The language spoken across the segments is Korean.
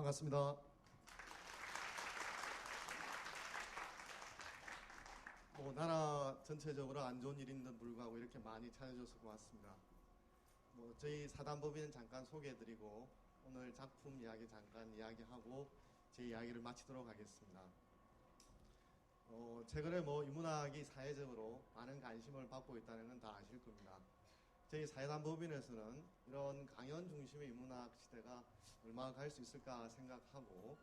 반갑습니다. 나라 전체적으로 안 좋은 일인데도 불구하고 이렇게 많이 찾아줘서 고맙습니다. 저희 사단법인은 잠깐 소개해드리고 오늘 작품 이야기 잠깐 이야기하고 제 이야기를 마치도록 하겠습니다. 최근에 인문학이 사회적으로 많은 관심을 받고 있다는 건 다 아실 겁니다. 저희 사단법인에서는 이런 강연 중심의 인문학 시대가 얼마나 갈 수 있을까 생각하고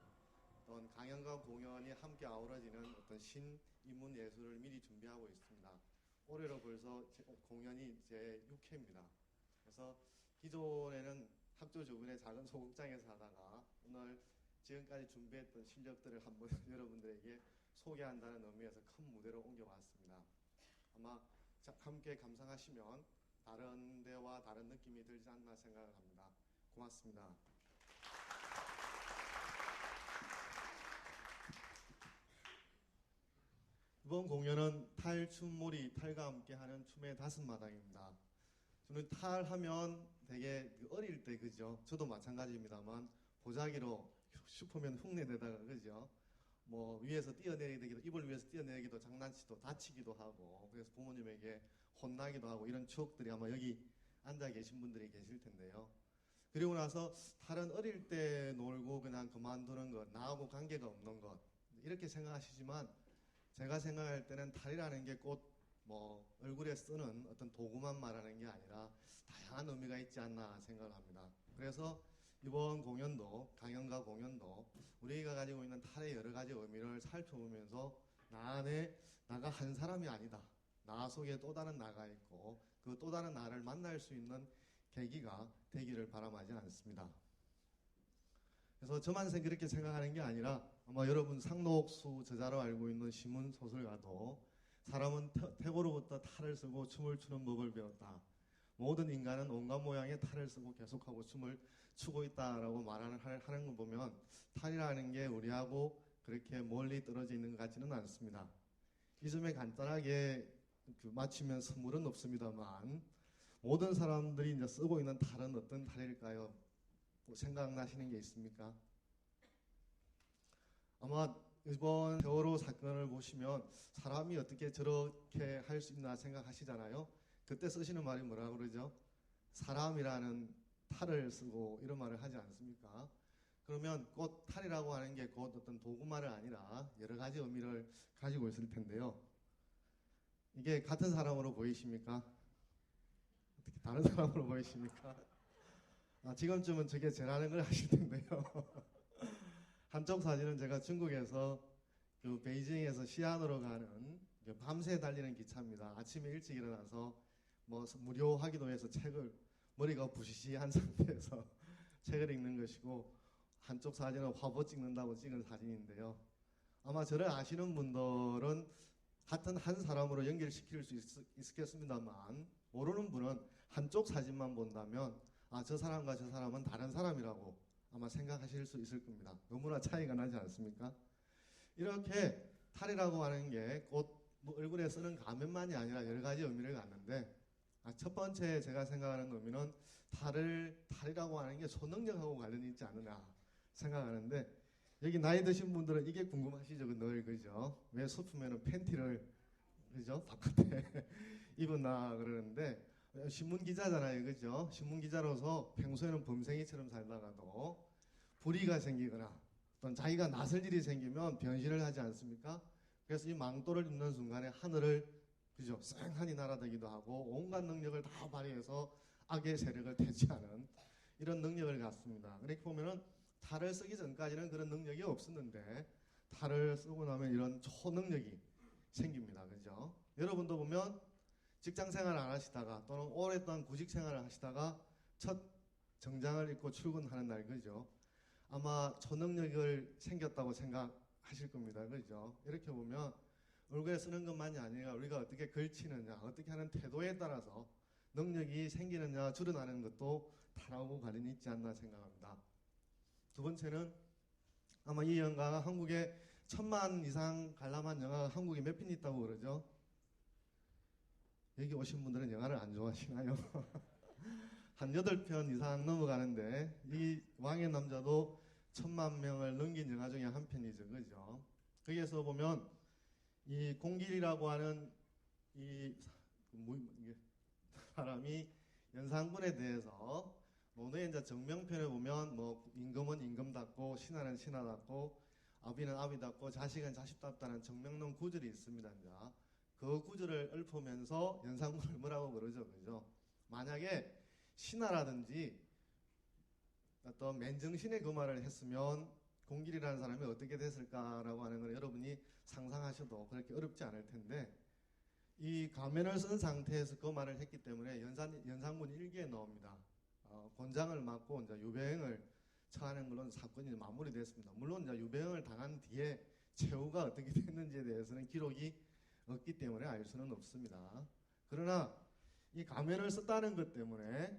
어떤 강연과 공연이 함께 아우러지는 어떤 신인문 예술을 미리 준비하고 있습니다. 올해로 벌써 공연이 제 6회입니다. 그래서 기존에는 학교 주변의 작은 소극장에서 하다가 오늘 지금까지 준비했던 실력들을 한번 여러분들에게 소개한다는 의미에서 큰 무대로 옮겨왔습니다. 아마 함께 감상하시면 다른 데와 다른 느낌이 들지 않나 생각을 합니다. 고맙습니다. 이번 공연은 탈춤몰이 탈과 함께하는 춤의 다섯 마당입니다. 저는 탈하면 되게 어릴 때 그죠? 저도 마찬가지입니다만 보자기로 슈퍼맨 흉내내다가 그죠? 뭐 위에서 뛰어내리기도 이불 위에서 뛰어내리기도 장난치도 다치기도 하고 그래서 부모님에게 혼나기도 하고 이런 추억들이 아마 여기 앉아 계신 분들이 계실 텐데요. 그리고 나서 탈은 어릴 때 놀고 그냥 그만두는 것, 나하고 관계가 없는 것 이렇게 생각하시지만 제가 생각할 때는 탈이라는 게 꼭 뭐 얼굴에 쓰는 어떤 도구만 말하는 게 아니라 다양한 의미가 있지 않나 생각을 합니다. 그래서 이번 공연도 강연과 공연도 우리가 가지고 있는 탈의 여러 가지 의미를 살펴보면서 나 안에 나가 한 사람이 아니다. 나 속에 또 다른 나가 있고 그 또 다른 나를 만날 수 있는 계기가 되기를 바람하지 않습니다. 그래서 저만 그렇게 생각하는 게 아니라 아마 여러분 상록수 저자로 알고 있는 시문 소설가도 사람은 태고로부터 탈을 쓰고 춤을 추는 법을 배웠다. 모든 인간은 온갖 모양의 탈을 쓰고 계속하고 춤을 추고 있다라고 하는 거 보면 탈이라는 게 우리하고 그렇게 멀리 떨어져 있는 것 같지는 않습니다. 이 점에 간단하게 맞추면 선물은 없습니다만 모든 사람들이 이제 쓰고 있는 탈은 어떤 탈일까요? 뭐 생각나시는 게 있습니까? 아마 이번 세월호 사건을 보시면 사람이 어떻게 저렇게 할 수 있나 생각하시잖아요. 그때 쓰시는 말이 뭐라고 그러죠? 사람이라는 탈을 쓰고 이런 말을 하지 않습니까? 그러면 곧 탈이라고 하는 게 곧 어떤 도구말이 아니라 여러 가지 의미를 가지고 있을 텐데요. 이게 같은 사람으로 보이십니까? 어떻게 다른 사람으로 보이십니까? 지금쯤은 저게 제라는 걸 아실 텐데요. 한쪽 사진은 제가 중국에서 그 베이징에서 시안으로 가는 밤새 달리는 기차입니다. 아침에 일찍 일어나서 뭐 무료 하기도 해서 책을 머리가 부시시한 상태에서 책을 읽는 것이고 한쪽 사진은 화보 찍는다고 찍은 사진인데요. 아마 저를 아시는 분들은 같은 한 사람으로 연결시킬 수 있겠습니다만 모르는 분은 한쪽 사진만 본다면 저 사람과 저 사람은 다른 사람이라고 아마 생각하실 수 있을 겁니다. 너무나 차이가 나지 않습니까? 이렇게 탈이라고 하는 게 곧 뭐 얼굴에 쓰는 가면만이 아니라 여러 가지 의미를 갖는데 첫 번째 제가 생각하는 의미는 탈이라고 하는 게 초능력하고 관련이 있지 않느냐 생각하는데 여기 나이 드신 분들은 이게 궁금하시죠? 늘 그죠? 왜 슈퍼맨은 팬티를 그죠? 바깥에 입었나 그러는데 신문 기자잖아요, 그죠? 신문 기자로서 평소에는 범생이처럼 살다가도 불의가 생기거나 또는 자기가 나설 일이 생기면 변신을 하지 않습니까? 그래서 이 망토를 입는 순간에 하늘을 그죠? 쌩하니 날아다기도 하고 온갖 능력을 다 발휘해서 악의 세력을 퇴치하는 이런 능력을 갖습니다. 그렇게 보면은 탈을 쓰기 전까지는 그런 능력이 없었는데 탈을 쓰고 나면 이런 초능력이 생깁니다, 그죠? 여러분도 보면 직장 생활을 안 하시다가 또는 오랫동안 구직 생활을 하시다가 첫 정장을 입고 출근하는 날 그죠? 아마 초능력을 생겼다고 생각하실 겁니다. 그죠? 이렇게 보면 얼굴에 쓰는 것만이 아니라 우리가 어떻게 걸치느냐, 어떻게 하는 태도에 따라서 능력이 생기느냐, 줄어나는 것도 탈하고 관련이 있지 않나 생각합니다. 두 번째는 아마 이 영화가 한국에 1000만 이상 관람한 영화가 한국에 몇 편 있다고 그러죠? 여기 오신 분들은 영화를 안 좋아하시나요? 한 8편 이상 넘어가는데 이 왕의 남자도 1000만 명을 넘긴 영화 중에 한 편이죠. 그죠? 거기에서 보면 이 공길이라고 하는 이 사람이 연산군에 대해서 오늘 이제 정명편에 보면 뭐 임금은 임금답고 신하는 신하답고 아비는 아비답고 자식은 자식답다는 정명론 구절이 있습니다. 이제. 그 구절을 읊으면서 연산군을 뭐라고 그러죠, 그죠? 만약에 신하라든지 어떤 맨정신에 그 말을 했으면 공길이라는 사람이 어떻게 됐을까라고 하는 걸 여러분이 상상하셔도 그렇게 어렵지 않을 텐데 이 가면을 쓴 상태에서 그 말을 했기 때문에 연산군 일기에 나옵니다. 곤장을 맞고 이제 유배행을 처하는 걸로 사건이 마무리됐습니다. 물론 이제 유배행을 당한 뒤에 최후가 어떻게 됐는지에 대해서는 기록이 없기 때문에 알 수는 없습니다. 그러나 이 가면을 썼다는 것 때문에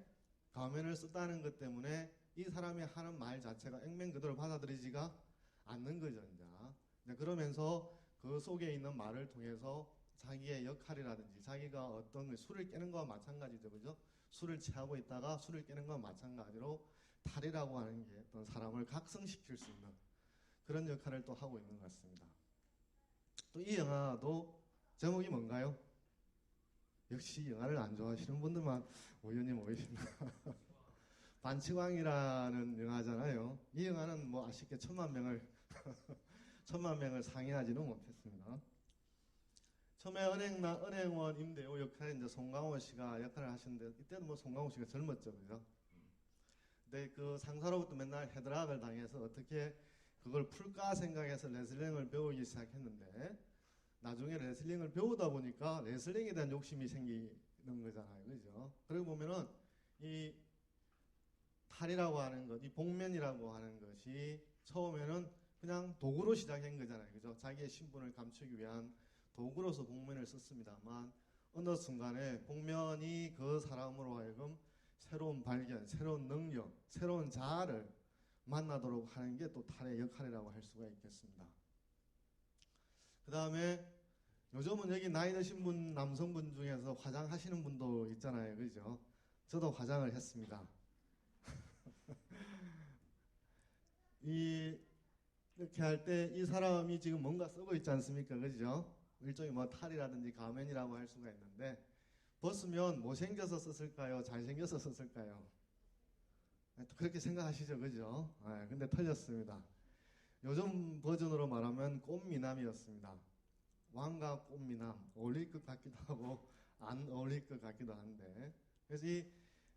이 사람이 하는 말 자체가 액면 그대로 받아들이지가 않는 거죠. 이제. 네, 그러면서 그 속에 있는 말을 통해서 자기의 역할이라든지 자기가 어떤 술을 깨는 거와 마찬가지죠. 그죠? 술을 취하고 있다가 술을 깨는 거와 마찬가지로 탈이라고 하는 게 어떤 사람을 각성시킬 수 있는 그런 역할을 또 하고 있는 것 같습니다. 또 이 영화도 제목이 뭔가요? 역시 영화를 안 좋아하시는 분들만 우연히 모이신다. 반치광이라는 영화잖아요. 이 영화는 뭐 아쉽게 1,000만 명을 상영하지는 못했습니다. 처음에 은행원 임대호 역할에 이제 송강호 씨가 역할을 하시는데 이때는 뭐 송강호 씨가 젊었죠, 그죠? 근데 그 상사로부터 맨날 헤드락을 당해서 어떻게 그걸 풀까 생각해서 레슬링을 배우기 시작했는데 나중에 레슬링을 배우다 보니까 레슬링에 대한 욕심이 생기는 거잖아요, 그죠? 그러고 보면은 이 탈이라고 하는 것, 이 복면이라고 하는 것이 처음에는 그냥 도구로 시작한 거잖아요, 그죠? 자기의 신분을 감추기 위한 도구로서 복면을 썼습니다만 어느 순간에 복면이 그 사람으로 하여금 새로운 발견, 새로운 능력, 새로운 자아를 만나도록 하는 게 또 탈의 역할이라고 할 수가 있겠습니다. 그 다음에 요즘은 여기 나이 드신 분, 남성분 중에서 화장하시는 분도 있잖아요, 그죠? 저도 화장을 했습니다. 이렇게 할 때 이 사람이 지금 뭔가 쓰고 있지 않습니까, 그죠? 일종의 뭐 탈이라든지 가면이라고 할 수가 있는데 벗으면 못생겨서 썼을까요? 잘생겨서 썼을까요? 또 그렇게 생각하시죠, 그죠? 근데 틀렸습니다. 요즘 버전으로 말하면 꽃미남이었습니다. 왕과 꽃미남 어울릴 것 같기도 하고 안 어울릴 것 같기도 한데 그래서 이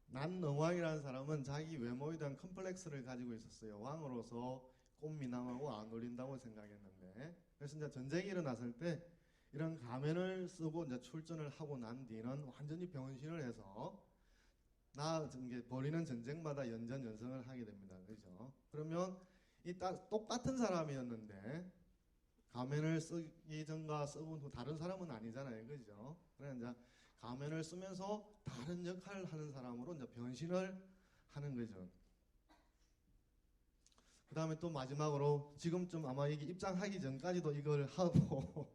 난너왕이라는 사람은 자기 외모에 대한 컴플렉스를 가지고 있었어요. 왕으로서 꽃미남하고 안 어울린다고 생각했는데 그래서 이제 전쟁이 일어났을 때 이런 가면을 쓰고 이제 출전을 하고 난 뒤는 완전히 변신을 해서 벌이는 전쟁마다 연전연승을 하게 됩니다. 그죠? 그러면 이 똑같은 사람이었는데 가면을 쓰기 전과 쓰고 후 다른 사람은 아니잖아요. 그죠? 그래서 이제 가면을 쓰면서 다른 역할을 하는 사람으로 이제 변신을 하는 거죠. 그 다음에 또 마지막으로 지금쯤 아마 이게 입장하기 전까지도 이걸 하고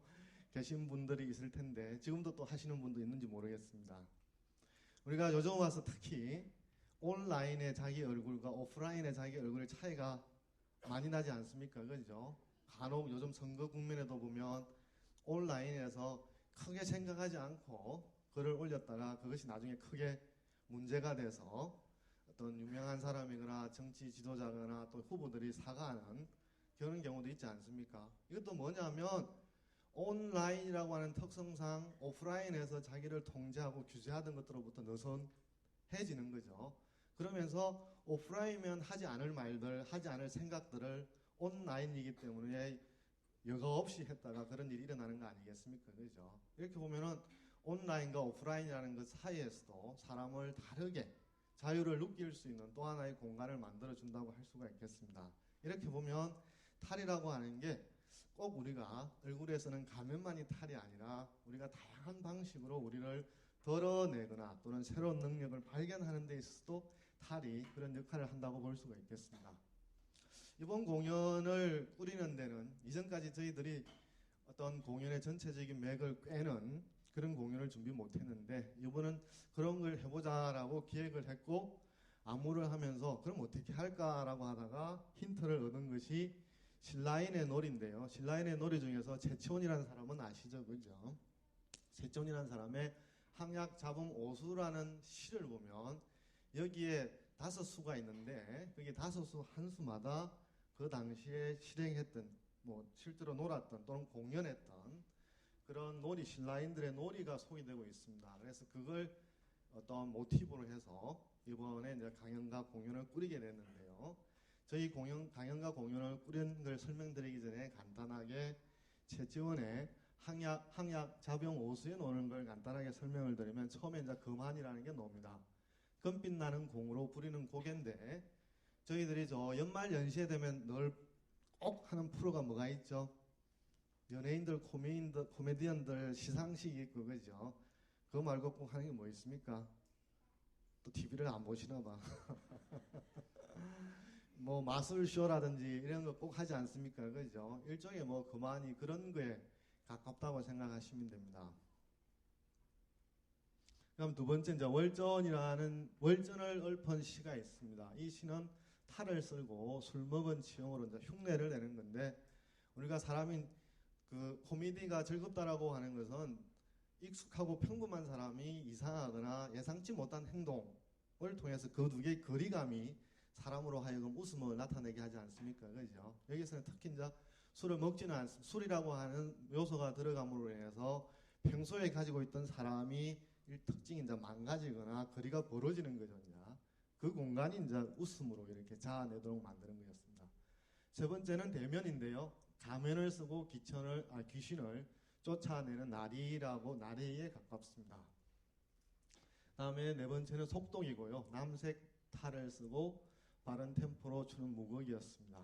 계신 분들이 있을 텐데 지금도 또 하시는 분도 있는지 모르겠습니다. 우리가 요즘 와서 특히 온라인의 자기 얼굴과 오프라인의 자기 얼굴의 차이가 많이 나지 않습니까? 그죠? 간혹 요즘 선거 국면에도 보면 온라인에서 크게 생각하지 않고 글을 올렸다가 그것이 나중에 크게 문제가 돼서 어떤 유명한 사람이거나 정치 지도자거나 또 후보들이 사과하는 그런 경우도 있지 않습니까? 이것도 뭐냐면 온라인이라고 하는 특성상 오프라인에서 자기를 통제하고 규제하던 것들로부터 느슨해지는 거죠. 그러면서 오프라인이면 하지 않을 말들, 하지 않을 생각들을 온라인이기 때문에 여과 없이 했다가 그런 일이 일어나는 거 아니겠습니까? 그죠? 이렇게 보면은 온라인과 오프라인이라는 것 사이에서도 사람을 다르게 자유를 느낄 수 있는 또 하나의 공간을 만들어준다고 할 수가 있겠습니다. 이렇게 보면 탈이라고 하는 게 꼭 우리가 얼굴에서는 가면만이 탈이 아니라 우리가 다양한 방식으로 우리를 덜어내거나 또는 새로운 능력을 발견하는 데 있어서도 탈이 그런 역할을 한다고 볼 수가 있겠습니다. 이번 공연을 꾸리는 데는 이전까지 저희들이 어떤 공연의 전체적인 맥을 꿰는 그런 공연을 준비 못했는데 이번은 그런 걸 해보자라고 기획을 했고 안무를 하면서 그럼 어떻게 할까라고 하다가 힌트를 얻은 것이 신라인의 놀이인데요. 신라인의 놀이 중에서 최치원이라는 사람은 아시죠? 그죠? 최치원이라는 사람의 항약 자봉 오수라는 시를 보면 여기에 5수가 있는데 거기 5수 한 수마다 그 당시에 실행했던 뭐 실제로 놀았던 또는 공연했던 그런 놀이 신라인들의 놀이가 소개되고 있습니다. 그래서 그걸 어떤 모티브로 해서 이번에 이제 강연과 공연을 꾸리게 됐는데요. 저희 강연과 공연을 꾸린 걸 설명드리기 전에 간단하게 최지원의 항약 자병 오수에 노는 걸 간단하게 설명을 드리면 처음에 이제 금한이라는 게 나옵니다. 금빛 나는 공으로 부리는 곡인데 저희들이 저 연말 연시에 되면 늘 꼭 하는 프로가 뭐가 있죠? 연예인들, 코미디언들 시상식이 있고 그죠? 그거 말고 꼭 하는 게 뭐 있습니까? 또 TV를 안 보시나 봐. 뭐 마술쇼라든지 이런 거 꼭 하지 않습니까? 그죠? 일종의 뭐 그만이 그런 거에 가깝다고 생각하시면 됩니다. 그럼 두 번째 이제 월전이라는 월전을 읊은 시가 있습니다. 이 시는 탈을 쓸고 술 먹은 치용으로 이제 흉내를 내는 건데, 우리가 사람인 그 코미디가 즐겁다라고 하는 것은 익숙하고 평범한 사람이 이상하거나 예상치 못한 행동을 통해서 그 두 개의 거리감이 사람으로 하여금 웃음을 나타내게 하지 않습니까? 그죠? 여기서는 특히 이제 술을 먹지는 않습니다. 술이라고 하는 요소가 들어감으로 인해서 평소에 가지고 있던 사람이 특징이 이제 망가지거나 거리가 벌어지는 거죠. 이제. 그 공간이 이제 웃음으로 이렇게 자아내도록 만드는 거였습니다. 세 번째는 대면인데요. 가면을 쓰고 귀신을 쫓아내는 나리에 가깝습니다. 다음에 네 번째는 속독이고요. 남색 탈을 쓰고 빠른 템포로 추는 무극이었습니다.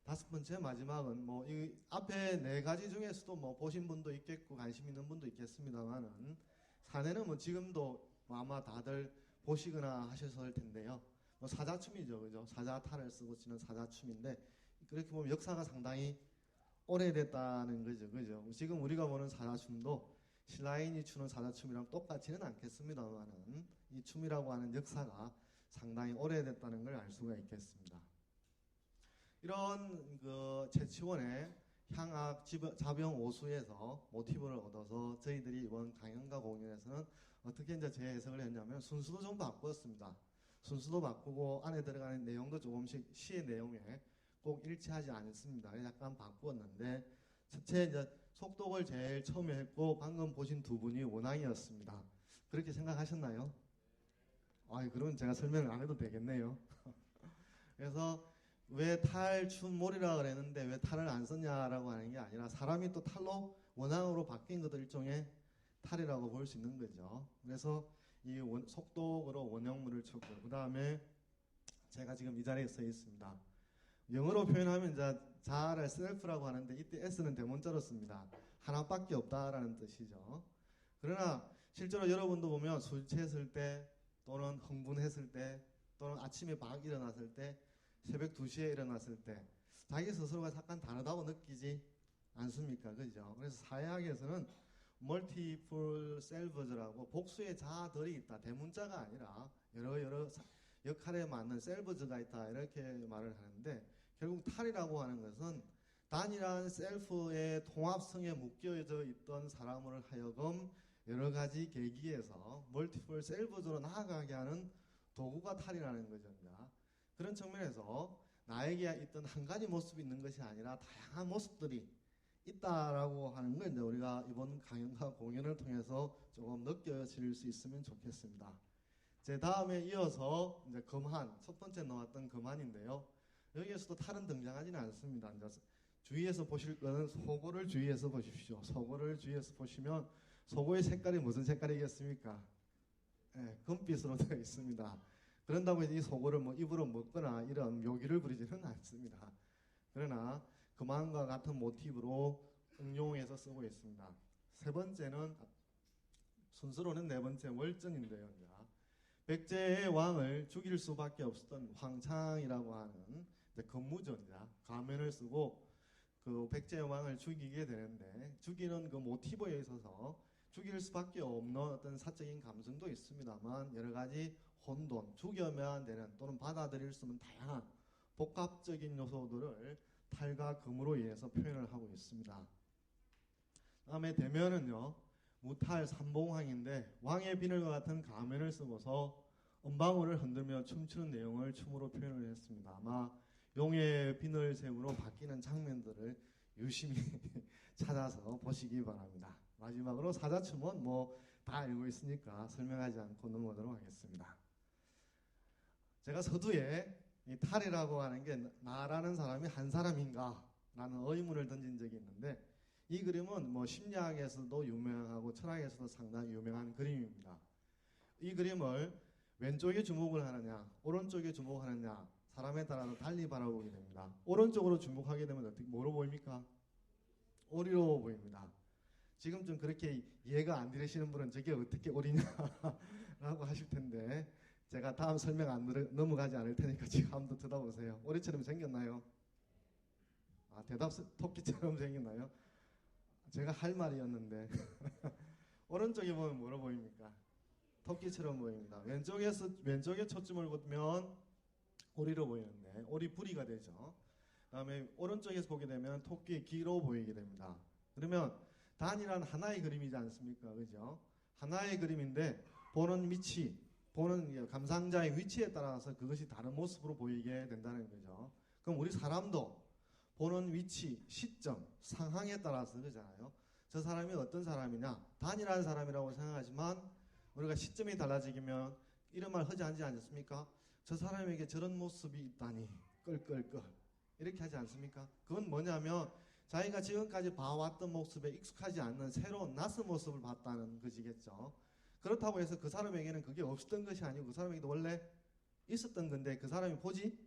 다섯 번째 마지막은 뭐 이 앞에 네 가지 중에서도 뭐 보신 분도 있겠고 관심 있는 분도 있겠습니다만은 사내는 뭐 지금도 뭐 아마 다들 보시거나 하셨을 텐데요. 뭐 사자춤이죠, 그죠? 사자탈을 쓰고 치는 사자춤인데 그렇게 보면 역사가 상당히 오래됐다는 거죠, 그죠? 지금 우리가 보는 사자춤도 신라인이 추는 사자춤이랑 똑같지는 않겠습니다만은 이 춤이라고 하는 역사가 상당히 오래됐다는 걸 알 수가 있겠습니다. 이런 그 최치원의 향악 자병 오수에서 모티브를 얻어서 저희들이 이번 강연과 공연에서는 어떻게 이제 재해석을 했냐면 순수도 좀 바꾸었습니다. 순수도 바꾸고 안에 들어가는 내용도 조금씩 시의 내용에 꼭 일치하지 않습니다. 약간 바꾸었는데 첫째 이제 속독을 제일 처음에 했고 방금 보신 두 분이 원앙이었습니다. 그렇게 생각하셨나요? 그러면 제가 설명을 안 해도 되겠네요. 그래서 왜 탈춤몰이라 그랬는데 왜 탈을 안 썼냐라고 하는 게 아니라 사람이 또 탈로 원앙으로 바뀐 것도 일종의 탈이라고 볼 수 있는 거죠. 그래서 이 속독으로 원형물을 쳤고 그 다음에 제가 지금 이 자리에 서 있습니다. 영어로 표현하면 이제 자아를 셀프라고 하는데 이때 S는 대문자로 씁니다. 하나밖에 없다라는 뜻이죠. 그러나 실제로 여러분도 보면 술 취했을 때 또는 흥분했을 때 또는 아침에 막 일어났을 때 새벽 2시에 일어났을 때 자기 스스로가 약간 다르다고 느끼지 않습니까? 그죠? 그래서 사회학에서는 멀티플 셀브즈라고 복수의 자아들이 있다. 대문자가 아니라 여러 역할에 맞는 셀브즈가 있다. 이렇게 말을 하는데 결국 탈이라고 하는 것은 단일한 셀프의 통합성에 묶여져 있던 사람을 하여금 여러 가지 계기에서 멀티플 셀브즈로 나아가게 하는 도구가 탈이라는 거죠. 그런 측면에서 나에게 있던 한 가지 모습이 있는 것이 아니라 다양한 모습들이 있다라고 하는 걸 이제 우리가 이번 강연과 공연을 통해서 조금 느껴질 수 있으면 좋겠습니다. 제 다음에 이어서 이제 금한, 첫 번째 나왔던 금한인데요. 여기에서도 탈은 등장하지는 않습니다. 이제 주위에서 보실 거는 속옷을 주위에서 보십시오. 속옷을 주위에서 보시면 속옷의 색깔이 무슨 색깔이겠습니까? 네, 금빛으로 되어 있습니다. 그런다고 이 속옷을 뭐 입으로 먹거나 이런 묘기를 부리지는 않습니다. 그러나 금한과 같은 모티브로 응용해서 쓰고 있습니다. 세 번째는 순서로는 네 번째 월전인데요. 백제의 왕을 죽일 수밖에 없었던 황창이라고 하는 근무전자 가면을 쓰고 그 백제의 왕을 죽이게 되는데 죽이는 그 모티브에 있어서 죽일 수밖에 없는 어떤 사적인 감성도 있습니다만 여러 가지 혼돈, 죽여야만 되는 또는 받아들일 수 있는 다양한 복합적인 요소들을 탈과 금으로 인해서 표현을 하고 있습니다. 다음에 대면은요. 무탈 삼봉황인데 왕의 비늘과 같은 가면을 쓰고서 은방울을 흔들며 춤추는 내용을 춤으로 표현을 했습니다. 아마 용의 비늘샘으로 바뀌는 장면들을 유심히 찾아서 보시기 바랍니다. 마지막으로 사자춤은 뭐 다 알고 있으니까 설명하지 않고 넘어가도록 하겠습니다. 제가 서두에 이 탈이라고 하는 게 나라는 사람이 한 사람인가 라는 의문을 던진 적이 있는데 이 그림은 뭐 심리학에서도 유명하고 철학에서도 상당히 유명한 그림입니다. 이 그림을 왼쪽에 주목을 하느냐 오른쪽에 주목하느냐 사람에 따라서 달리 바라보게 됩니다. 오른쪽으로 주목하게 되면 어떻게 뭐로 보입니까? 오리로 보입니다. 지금 좀 그렇게 이해가 안 되시는 분은 저게 어떻게 오리냐라고 하실 텐데 제가 다음 설명 넘어가지 않을 테니까 지금 한번 들어보세요. 오리처럼 생겼나요? 대답 토끼처럼 생겼나요? 제가 할 말이었는데 오른쪽에 보면 뭐로 보입니까? 토끼처럼 보입니다. 왼쪽에 초점을 보면 오리로 보이는데 오리 부리가 되죠. 다음에 오른쪽에서 보게 되면 토끼의 귀로 보이게 됩니다. 그러면 단이란 하나의 그림이지 않습니까? 그죠? 하나의 그림인데 보는 위치, 보는 감상자의 위치에 따라서 그것이 다른 모습으로 보이게 된다는 거죠. 그럼 우리 사람도 보는 위치, 시점, 상황에 따라서 그러잖아요. 저 사람이 어떤 사람이냐, 단이라는 사람이라고 생각하지만 우리가 시점이 달라지면 이런 말 하지 않습니까? 저 사람에게 저런 모습이 있다니 끌끌끌 이렇게 하지 않습니까? 그건 뭐냐면 자기가 지금까지 봐왔던 모습에 익숙하지 않는 새로운 낯선 모습을 봤다는 것이겠죠. 그렇다고 해서 그 사람에게는 그게 없었던 것이 아니고 그 사람에게도 원래 있었던 건데 그 사람이 보지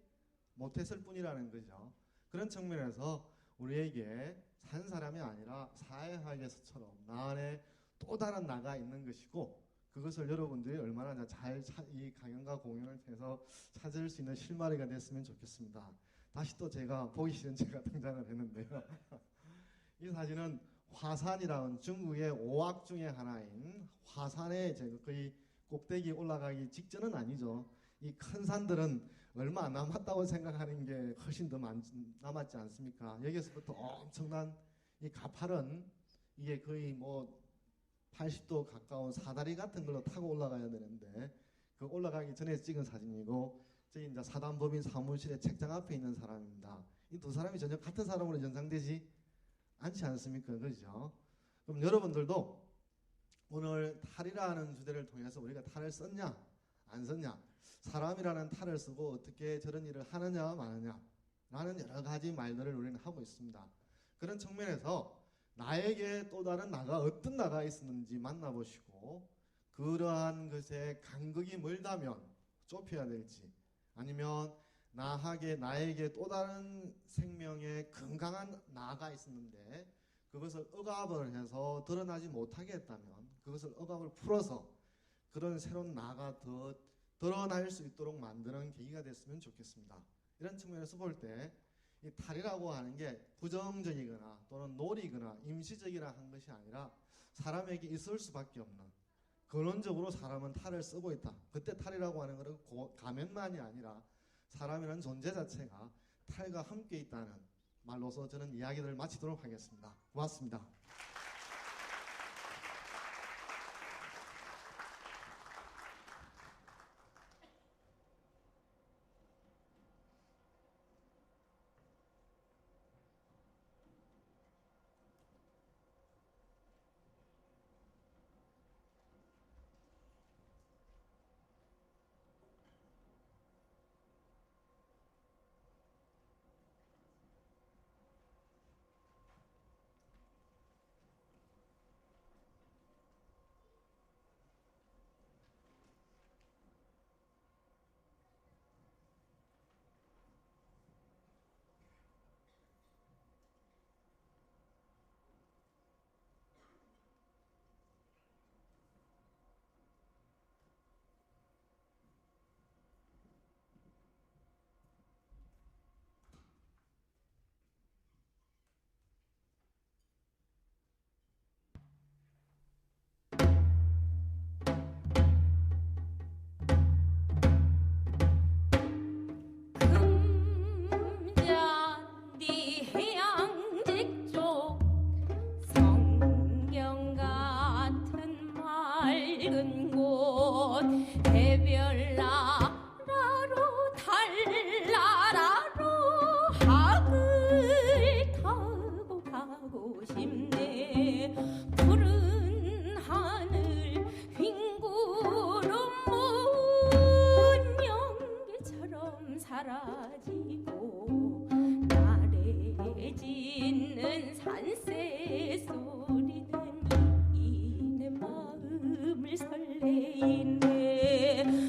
못했을 뿐이라는 거죠. 그런 측면에서 우리에게 한 사람이 아니라 사회학에서처럼 나 안에 또 다른 나가 있는 것이고 그것을 여러분들이 얼마나 잘 이 강연과 공연을 통해서 찾을 수 있는 실마리가 됐으면 좋겠습니다. 다시 또 제가 보기 싫은 제가 등장을 했는데요. 이 사진은 화산이라는 중국의 5악 중에 하나인 화산의 거의 꼭대기 올라가기 직전은 아니죠. 이 큰 산들은 얼마 안 남았다고 생각하는 게 훨씬 더 남았지 않습니까? 여기서부터 엄청난 이 가파른 이게 거의 뭐 80도 가까운 사다리 같은 걸로 타고 올라가야 되는데 그 올라가기 전에 찍은 사진이고 저기 이제 사단법인 사무실의 책장 앞에 있는 사람입니다. 이 두 사람이 전혀 같은 사람으로 연상되지 않지 않습니까? 그렇죠? 그럼 여러분들도 오늘 탈이라는 주제를 통해서 우리가 탈을 썼냐 안 썼냐 사람이라는 탈을 쓰고 어떻게 저런 일을 하느냐 마느냐 라는 여러 가지 말들을 우리는 하고 있습니다. 그런 측면에서 나에게 또 다른 나가 어떤 나가 있었는지 만나보시고 그러한 것에 간극이 멀다면 좁혀야 될지 아니면 나에게 또 다른 생명의 건강한 나가 있었는데 그것을 억압을 해서 드러나지 못하게 했다면 그것을 억압을 풀어서 그런 새로운 나가 더 드러날 수 있도록 만드는 계기가 됐으면 좋겠습니다. 이런 측면에서 볼 때 이 탈이라고 하는 게 부정적이거나 또는 노리거나 임시적이라 한 것이 아니라 사람에게 있을 수밖에 없는 근원적으로 사람은 탈을 쓰고 있다. 그때 탈이라고 하는 것은 가면만이 아니라 사람이라는 존재 자체가 탈과 함께 있다는 말로서 저는 이야기를 마치도록 하겠습니다. 고맙습니다. 사라지고 나래짓는 산새 소리는 내 마음을 설레이네.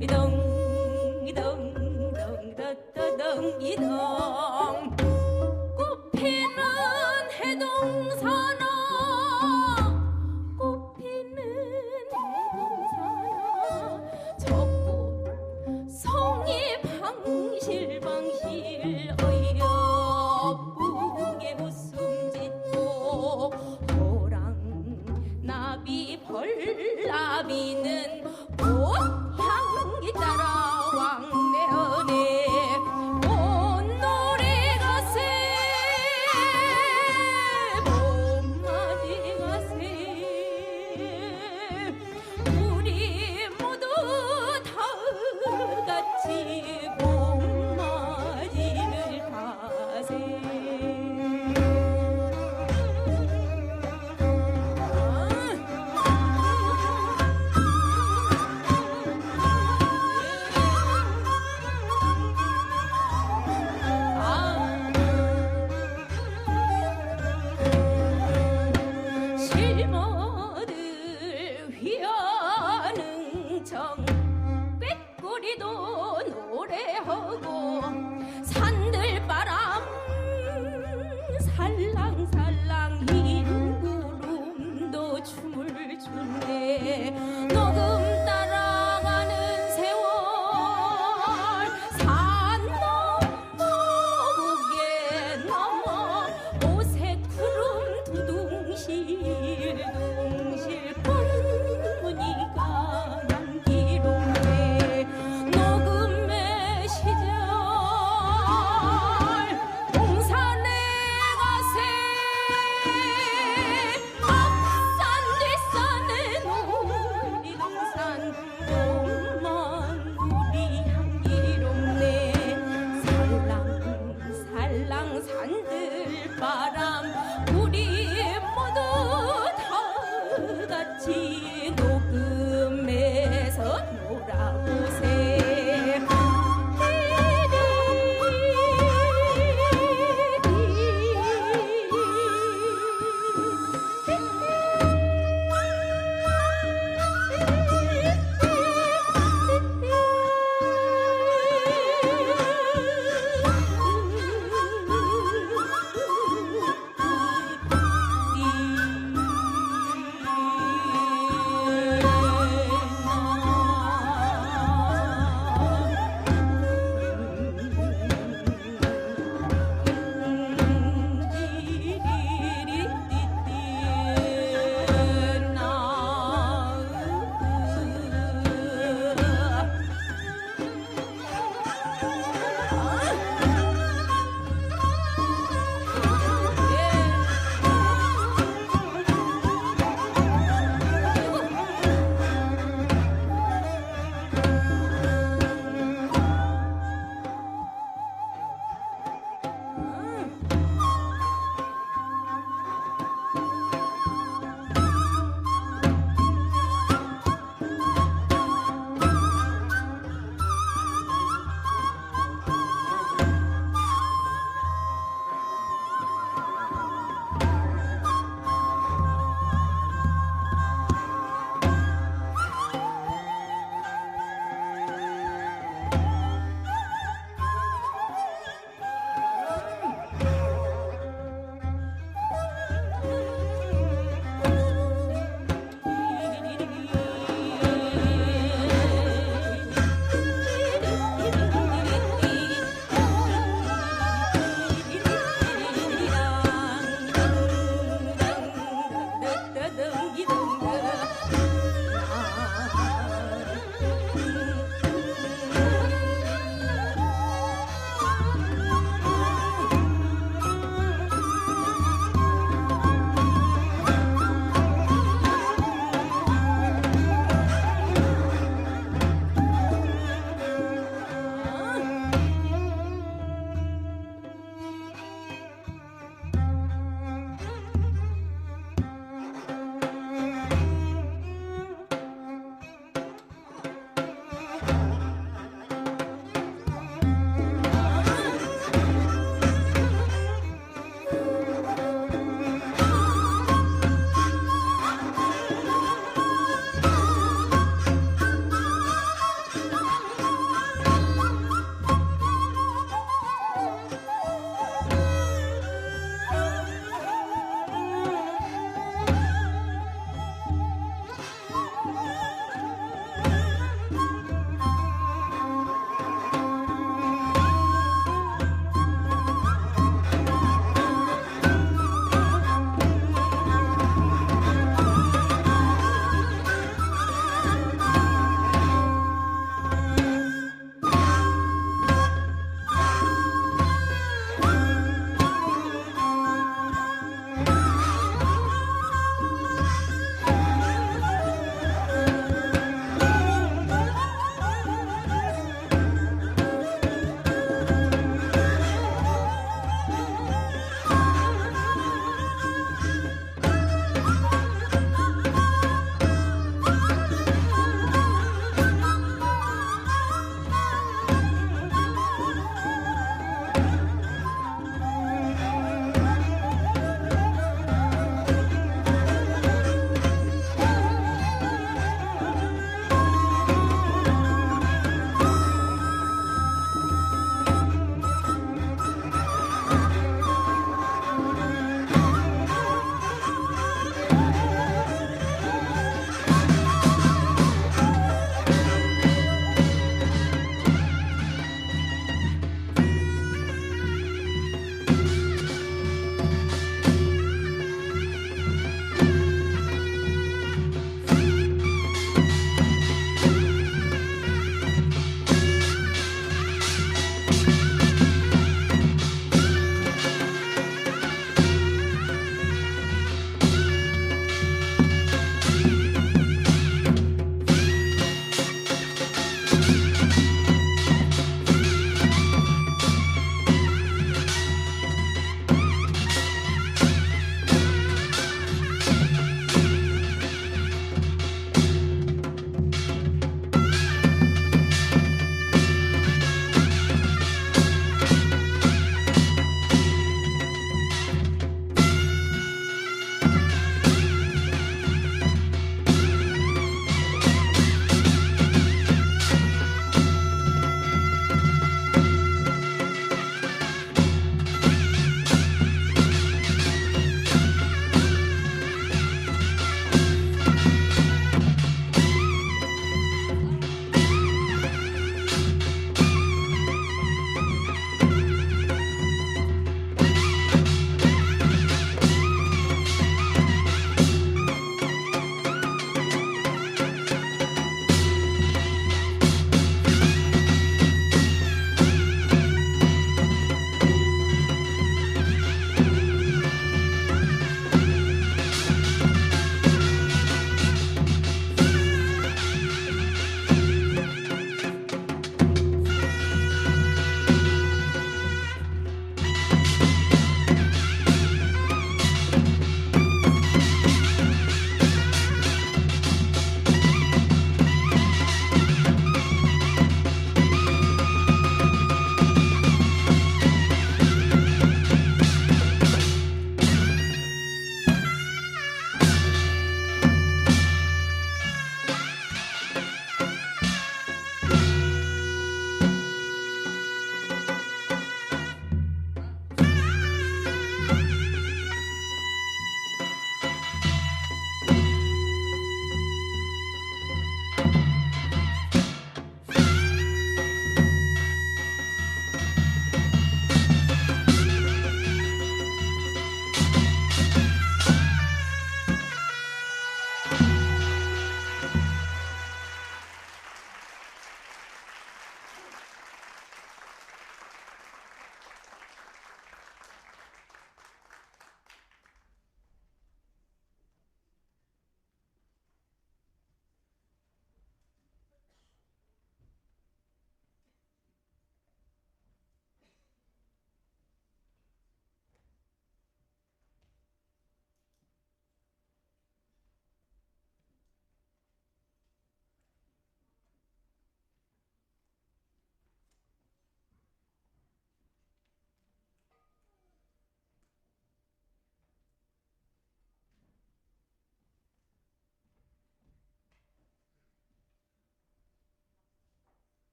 이덩 이덩 덩 더더덩 이덩 꽃피는 해동산아 꽃피는 해동산아 저꽃 산들바람 우리 모두 다 같이 녹음해서 놀아보세.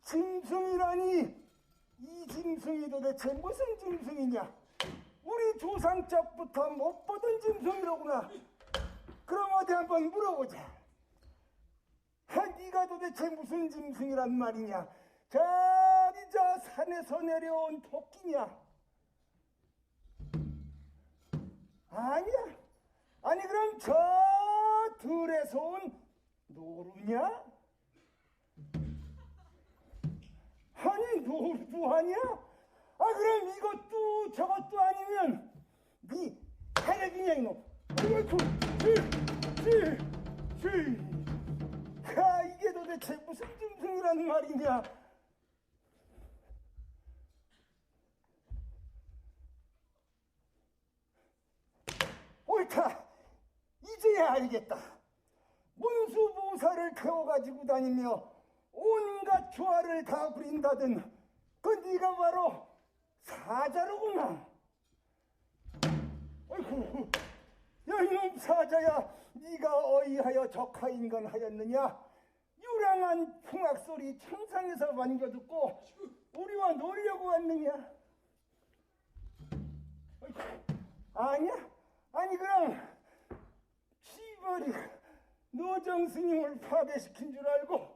짐승이라니, 이 짐승이 도대체 무슨 짐승이냐? 우리 조상 때부터 못 보던 짐승이로구나. 그럼 어디 한번 물어보자. 네가 도대체 무슨 짐승이란 말이냐? 저기 저 산에서 내려온 토끼냐? 아니야. 아니 그럼 저 들에서 온 노루냐? 아니 노루도 아니야? 아 그럼 이것도 저것도 아니면 네 타력이냐 이놈? 어이구, 야 이게 도대체 무슨 짐승이란 말이냐? 옳다. 이제야 알겠다. 문수보살을 태워가지고 다니며 온갖 조화를 다 부린다던 그 네가 바로 사자로구나. 어이구, 야 이놈 사자야, 네가 어이하여 적하인건하였느냐? 유랑한 풍악소리 천상에서 만겨듣고 우리와 놀려고 왔느냐? 어이구, 아니야? 아니 그럼 시벌이 노정 스님을 파괴시킨 줄 알고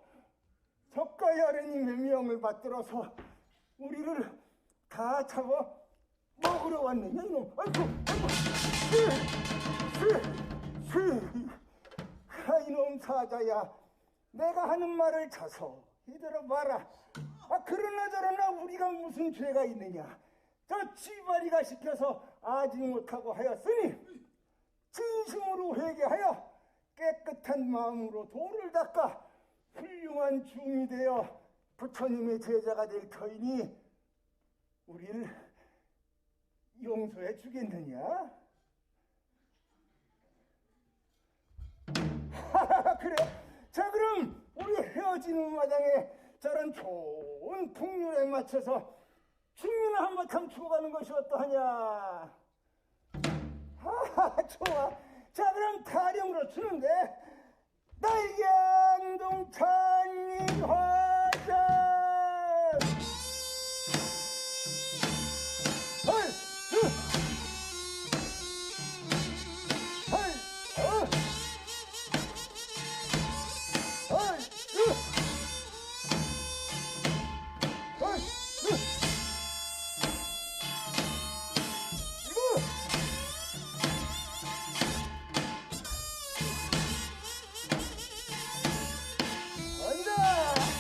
적가의 아래님의 명을 받들어서 우리를 다 잡아 먹으러 왔느냐 이놈? 아이고, 이놈 사자야, 내가 하는 말을 자세히 들어봐라. 아 그러나 저러나 우리가 무슨 죄가 있느냐? 저 쥐바리가 시켜서 아지 못하고 하였으니 진심으로 회개하여 깨끗한 마음으로 도를 닦아 훌륭한 중이 되어 부처님의 제자가 될 터이니 우리를 용서해 주겠느냐? 그래. 자 그럼 우리 헤어지는 마당에 저런 좋은 풍류에 맞춰서 춤이나 한바탕 추고 가는 것이 어떠하냐? 좋아. 자 그럼 타령으로 추는데 날양동찬이 화자 간다.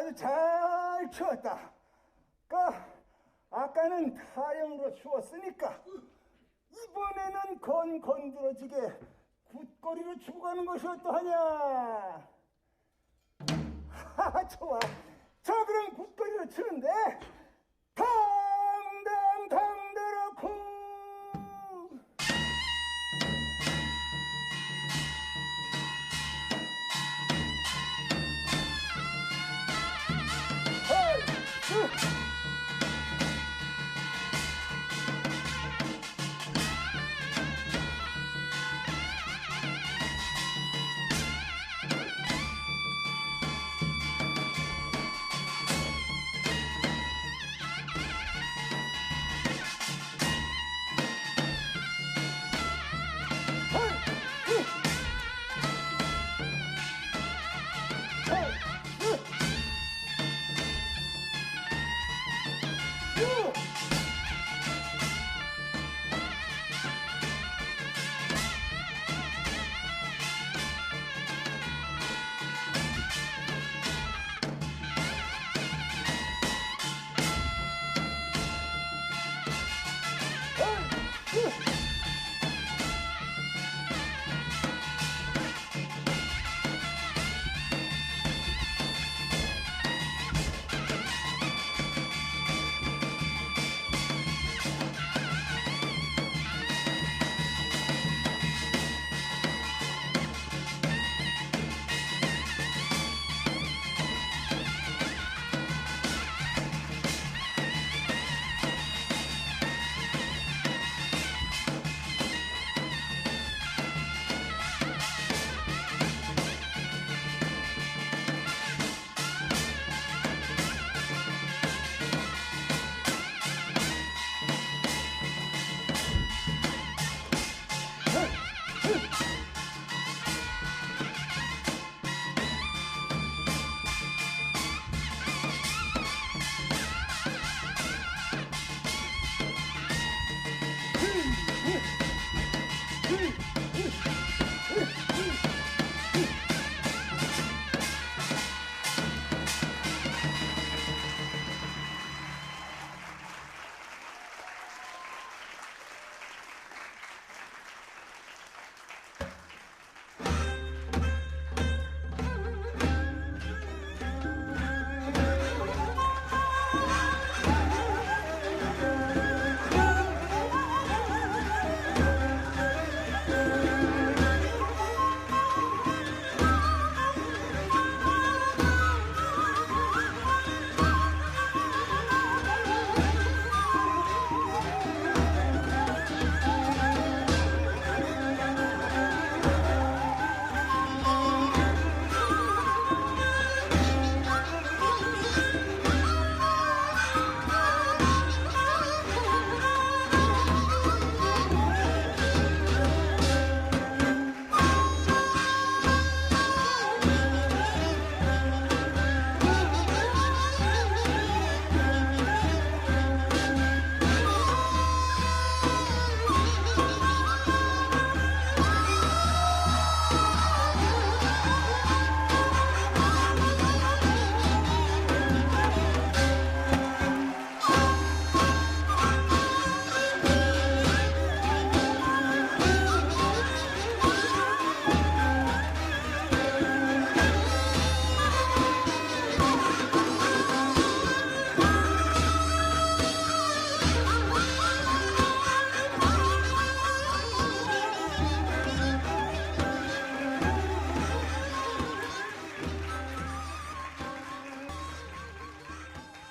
아주 잘 치웠다. 아까는 타령으로 치웠으니까 이번에는 건드러지게 굿거리로 치고 가는 것이 어떠하냐? 하하, 좋아. 자, 그럼 굿거리로 치는데 당당당대로쿵.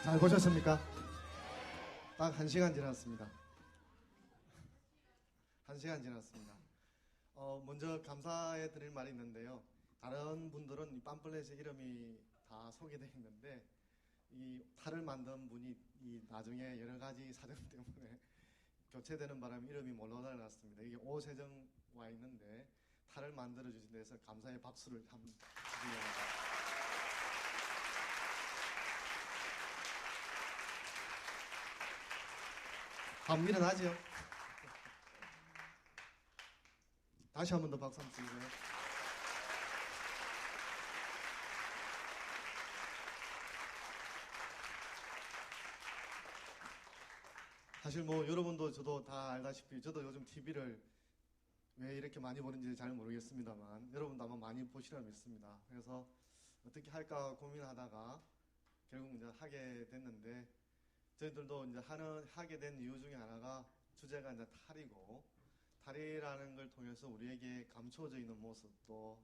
잘 보셨습니까? 딱 1시간 지났습니다. 1시간 지났습니다. 먼저 감사해 드릴 말이 있는데요. 다른 분들은 이 팜플렛에 이름이 다 소개되어 있는데 이 탈을 만든 분이 이 나중에 여러 가지 사정 때문에 교체되는 바람에 이름이 몰라 나갔습니다. 이게 오세정 와 있는데 탈을 만들어 주신 데서 감사의 박수를 한번 드리려고. 한번 일어나죠. 다시 한 번 더 박수 한번 주세요. 사실 뭐 여러분도 저도 다 알다시피 저도 요즘 TV를 왜 이렇게 많이 보는지 잘 모르겠습니다만 여러분도 아마 많이 보시리라 믿습니다. 그래서 어떻게 할까 고민하다가 결국 이제 하게 됐는데 저희들도 이제 하게 된 이유 중에 하나가 주제가 이제 탈이고 탈이라는 걸 통해서 우리에게 감춰져 있는 모습 또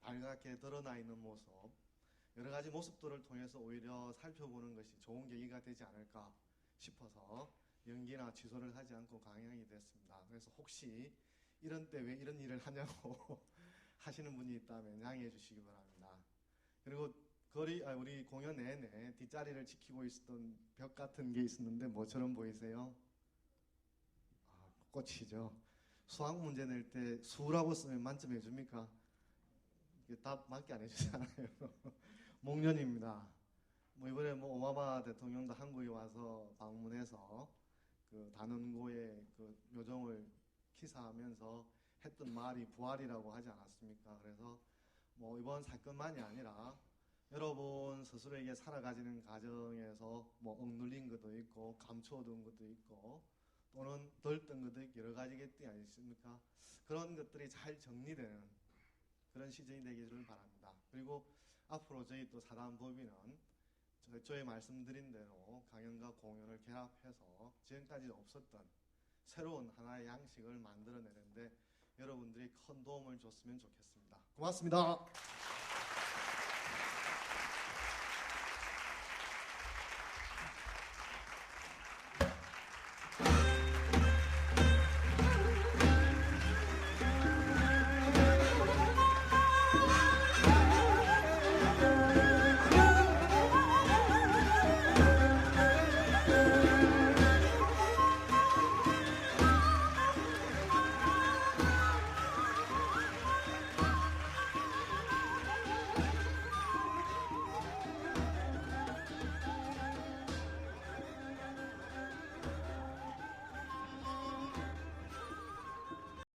발갛게 드러나 있는 모습 여러 가지 모습들을 통해서 오히려 살펴보는 것이 좋은 계기가 되지 않을까 싶어서 연기나 취소를 하지 않고 강연이 됐습니다. 그래서 혹시 이런 때 왜 이런 일을 하냐고 하시는 분이 있다면 양해해 주시기 바랍니다. 그리고 우리 공연 내내 뒷자리를 지키고 있었던 벽 같은 게 있었는데 뭐처럼 보이세요? 꽃이죠. 수학 문제 낼 때 수라고 쓰면 만점 해줍니까? 답 맞게 안 해주잖아요. 목련입니다. 뭐 이번에 뭐 오바마 대통령도 한국에 와서 방문해서 그 단원고의 그 묘정을 기사하면서 했던 말이 부활이라고 하지 않았습니까? 그래서 뭐 이번 사건만이 아니라 여러분 스스로에게 살아가지는 과정에서 뭐 억눌린 것도 있고 감춰둔 것도 있고 또는 덜뜬 것도 있고 여러 가지겠지 아니십니까? 그런 것들이 잘 정리되는 그런 시즌이 되기를 바랍니다. 그리고 앞으로 저희 또 사단법인은 저에 말씀드린 대로 강연과 공연을 결합해서 지금까지 없었던 새로운 하나의 양식을 만들어내는데 여러분들이 큰 도움을 줬으면 좋겠습니다. 고맙습니다.